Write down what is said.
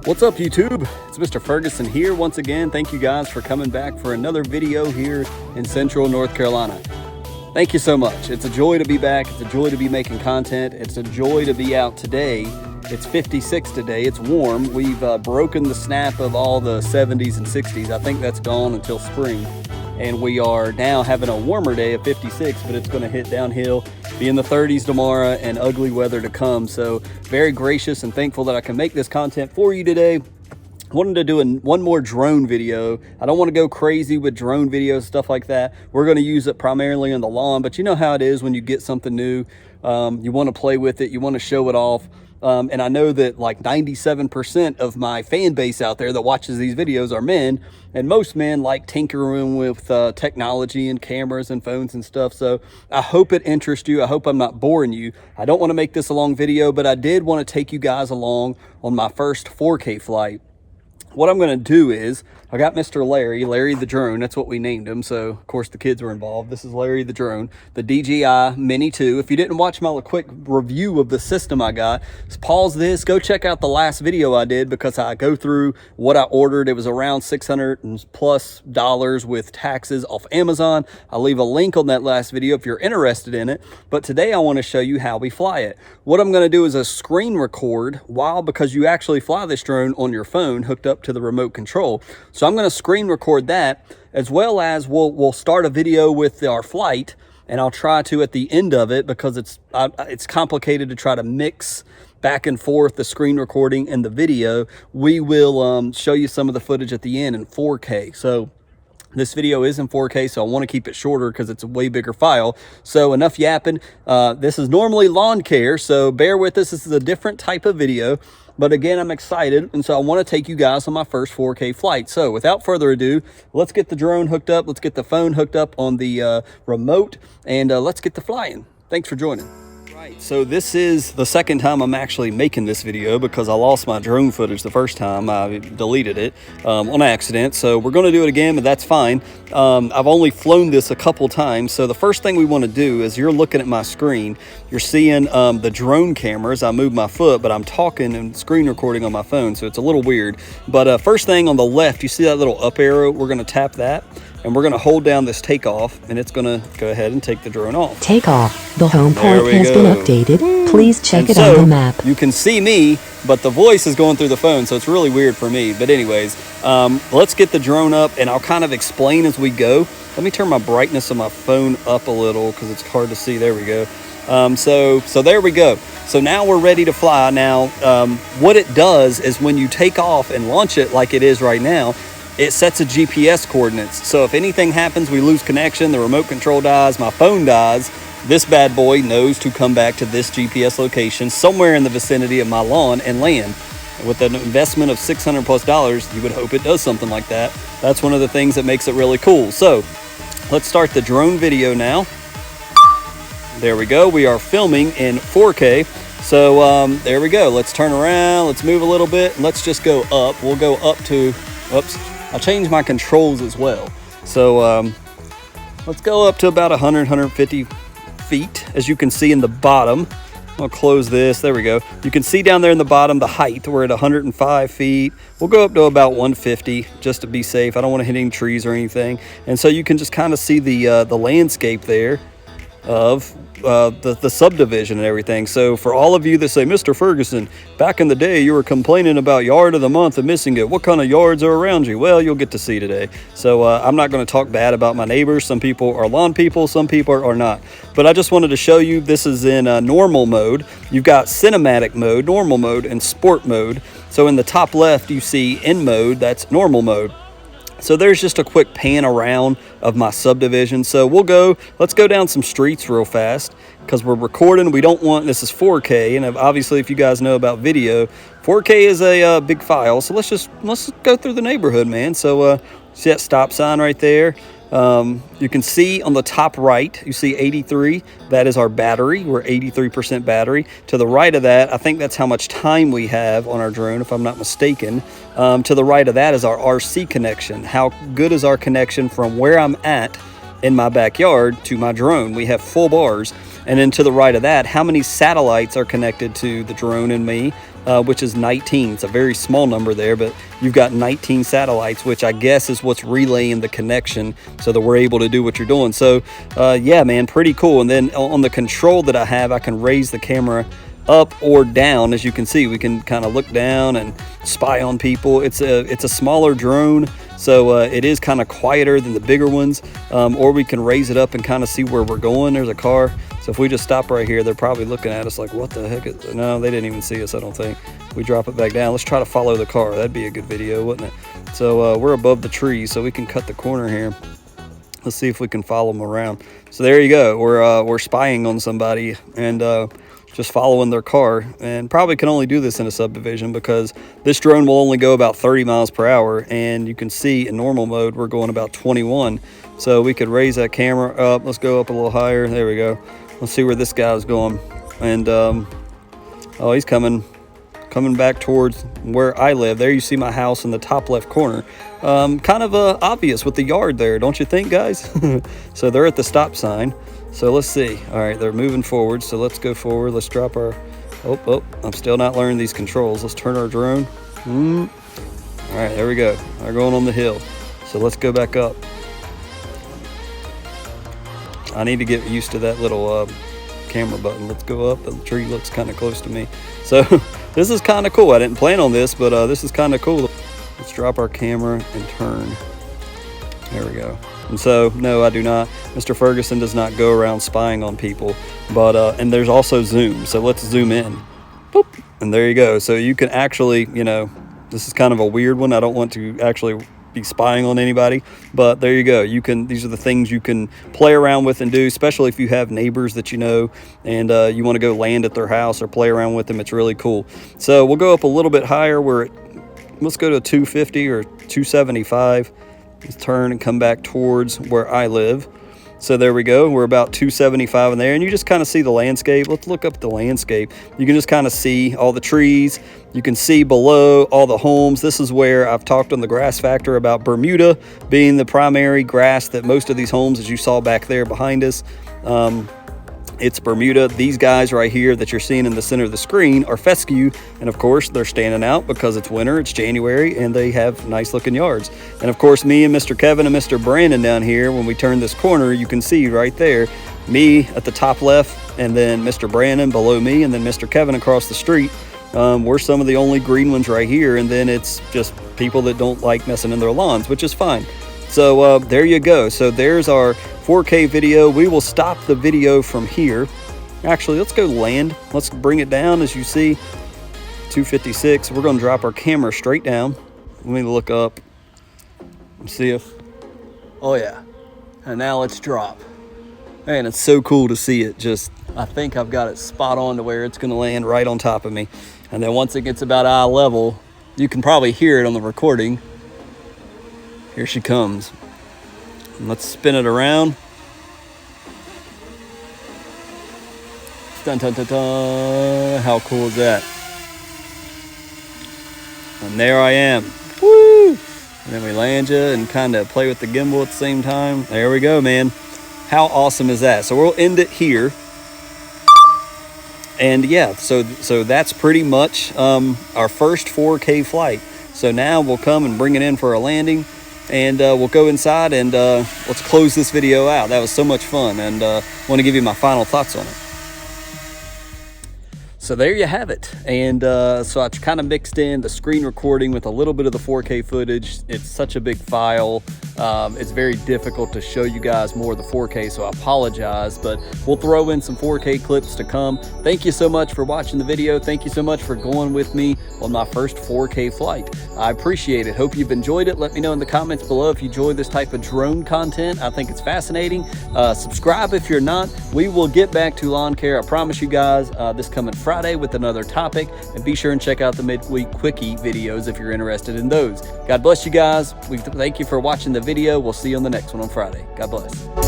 What's up, YouTube? It's Mr. Ferguson here once again. Thank you guys for coming back for another video here in Central North Carolina. Thank you so much. It's a joy to be back. It's a joy to be making content. It's a joy to be out today. It's 56 today. It's warm. We've broken the snap of all the 70s and 60s. I think that's gone until spring. And we are now having a warmer day of 56, but it's going to hit downhill, be in the 30s tomorrow, and ugly weather to come. So very gracious and thankful that I can make this content for you today. I wanted to do one more drone video. I don't want to go crazy with drone videos, stuff like that. We're going to use it primarily on the lawn, but you know how it is when you get something new. You want to play with it, you want to show it off. And I know that like 97% of my fan base out there that watches these videos are men, and most men like tinkering with technology and cameras and phones and stuff. So I hope it interests you. I hope I'm not boring you. I don't want to make this a long video, but I did want to take you guys along on my first 4K flight. What I'm going to do is, I got Mr. Larry the drone. That's what we named him. So, of course, the kids were involved. This is Larry the drone, the DJI Mini 2. If you didn't watch my quick review of the system I got, just pause this. Go check out the last video I did because I go through what I ordered. It was around $600+ with taxes off Amazon. I'll leave a link on that last video if you're interested in it. But today I want to show you how we fly it. What I'm going to do is a screen record because you actually fly this drone on your phone hooked up to the remote control. So I'm going to screen record that, as well as we'll start a video with our flight, and I'll try to at the end of it, because it's complicated to try to mix back and forth the screen recording and the video. We will show you some of the footage at the end in 4K. So this video is in 4K, so I want to keep it shorter because it's a way bigger file. So enough yapping. This is normally lawn care, so bear with us. This is a different type of video. But again, I'm excited, and so I want to take you guys on my first 4K flight. So without further ado, let's get the drone hooked up. Let's get the phone hooked up on the remote, and let's get to flying. Thanks for joining. Right, so this is the second time I'm actually making this video because I lost my drone footage the first time. I deleted it on accident. So we're going to do it again, but that's fine. I've only flown this a couple times. So the first thing we want to do is, you're looking at my screen. You're seeing the drone cameras. I moved my foot, but I'm talking and screen recording on my phone, so it's a little weird. But first thing on the left, you see that little up arrow? We're going to tap that. And we're going to hold down this takeoff, and it's going to go ahead and take the drone off. Takeoff. The home point has been updated. Please check it on the map. You can see me, but the voice is going through the phone, so it's really weird for me. But anyways, let's get the drone up, and I'll kind of explain as we go. Let me turn my brightness of my phone up a little because it's hard to see. There we go. So there we go. So now we're ready to fly. Now, what it does is when you take off and launch it like it is right now, it sets a GPS coordinates. So if anything happens, we lose connection, the remote control dies, my phone dies, this bad boy knows to come back to this GPS location somewhere in the vicinity of my lawn and land. With an investment of $600+, you would hope it does something like that. That's one of the things that makes it really cool. So let's start the drone video now. There we go. We are filming in 4K. So there we go. Let's turn around. Let's move a little bit. Let's just go up. We'll go up to, oops. I'll change my controls as well. So let's go up to about 150 feet. As you can see in the bottom, I'll close this. There we go. You can see down there in the bottom the height. We're at 105 feet. We'll go up to about 150 just to be safe. I don't want to hit any trees or anything. And so you can just kind of see the landscape there of the subdivision and everything. So for all of you that say, Mr. Ferguson, back in the day you were complaining about yard of the month and missing it. What kind of yards are around you? Well, you'll get to see today. So I'm not going to talk bad about my neighbors. Some people are lawn people, some people are not. But I just wanted to show you this is in normal mode. You've got cinematic mode, normal mode, and sport mode. So in the top left you see in mode, that's normal mode. So there's just a quick pan around of my subdivision. So let's go down some streets real fast because we're recording. We don't want, this is 4K, and obviously if you guys know about video, 4K is a big file. So let's go through the neighborhood, man. So see that stop sign right there? You can see on the top right, you see 83. That is our battery. We're 83% battery. To the right of that, I think that's how much time we have on our drone, if I'm not mistaken. To the right of that is our RC connection. How good is our connection from where I'm at in my backyard to my drone. We have full bars. And then to the right of that, how many satellites are connected to the drone and me, which is 19. It's a very small number there, but you've got 19 satellites, which I guess is what's relaying the connection so that we're able to do what you're doing. So yeah, man, pretty cool. And then on the control that I have, I can raise the camera up or down. As you can see, we can kind of look down and spy on people. It's a smaller drone, so it is kind of quieter than the bigger ones, or we can raise it up and kind of see where we're going. There's a car, so if we just stop right here, they're probably looking at us like, what the heck is... No, they didn't even see us, I don't think. We drop it back down. Let's try to follow the car. That'd be a good video, wouldn't it? So we're above the trees, so we can cut the corner here. Let's see if we can follow them around. So there you go. We're spying on somebody and just following their car, and probably can only do this in a subdivision because this drone will only go about 30 miles per hour, and you can see in normal mode we're going about 21. So we could raise that camera up. Let's go up a little higher. There we go. Let's see where this guy's going. And oh, he's coming back towards where I live. There you see my house in the top left corner. Kind of obvious with the yard there, don't you think, guys? So they're at the stop sign. So let's see. All right, they're moving forward. So let's go forward. Let's drop our... Oh, I'm still not learning these controls. Let's turn our drone. All right, there we go. They're going on the hill. So let's go back up. I need to get used to that little camera button. Let's go up. The tree looks kind of close to me. So this is kind of cool. I didn't plan on this, but this is kind of cool. Let's drop our camera and turn. There we go. And so, no, I do not. Mr. Ferguson does not go around spying on people. But and there's also zoom. So let's zoom in. Boop. And there you go. So you can actually, you know, this is kind of a weird one. I don't want to actually be spying on anybody, but there you go. You can, these are the things you can play around with and do, especially if you have neighbors that you know and you want to go land at their house or play around with them. It's really cool. So we'll go up a little bit higher. Let's go to 250 or 275. Let's turn and come back towards where I live. So there we go. We're about 275 in there, and you just kind of see the landscape. Let's look up the landscape. You can just kind of see all the trees. You can see below all the homes. This is where I've talked on the grass factor about Bermuda being the primary grass that most of these homes, as you saw back there behind us, it's Bermuda. These guys right here that you're seeing in the center of the screen are fescue, and of course they're standing out because it's winter, it's January, and they have nice looking yards. And of course me and Mr. Kevin and Mr. Brandon down here, when we turn this corner, you can see right there me at the top left, and then Mr. Brandon below me, and then Mr. Kevin across the street. We're some of the only green ones right here, and then it's just people that don't like messing in their lawns, which is fine. So there you go. So there's our 4K video. We will stop the video from here. Actually, let's go land. Let's bring it down. As you see, 256. We're going to drop our camera straight down. Let me look up and see if... Oh, yeah. And now let's drop. Man, it's so cool to see it. Just, I think I've got it spot on to where it's going to land right on top of me. And then once it gets about eye level, you can probably hear it on the recording. Here she comes. And let's spin it around. Dun, dun, dun, dun. How cool is that? And there I am. Woo! And then we land you and kind of play with the gimbal at the same time. There we go, man. How awesome is that? So we'll end it here. And yeah, so that's pretty much our first 4K flight. So now we'll come and bring it in for a landing. And we'll go inside and let's close this video out. That was so much fun, and want to give you my final thoughts on it. So there you have it. And so I kind of mixed in the screen recording with a little bit of the 4K footage. It's such a big file. It's very difficult to show you guys more of the 4K, so I apologize, but we'll throw in some 4K clips to come. Thank you so much for watching the video. Thank you so much for going with me on my first 4K flight. I appreciate it. Hope you've enjoyed it. Let me know in the comments below if you enjoy this type of drone content. I think it's fascinating. Subscribe if you're not. We will get back to lawn care. I promise you guys, this coming Friday with another topic, and be sure and check out the midweek quickie videos if you're interested in those. God bless you guys. We thank you for watching the video. We'll see you on the next one on Friday. God bless.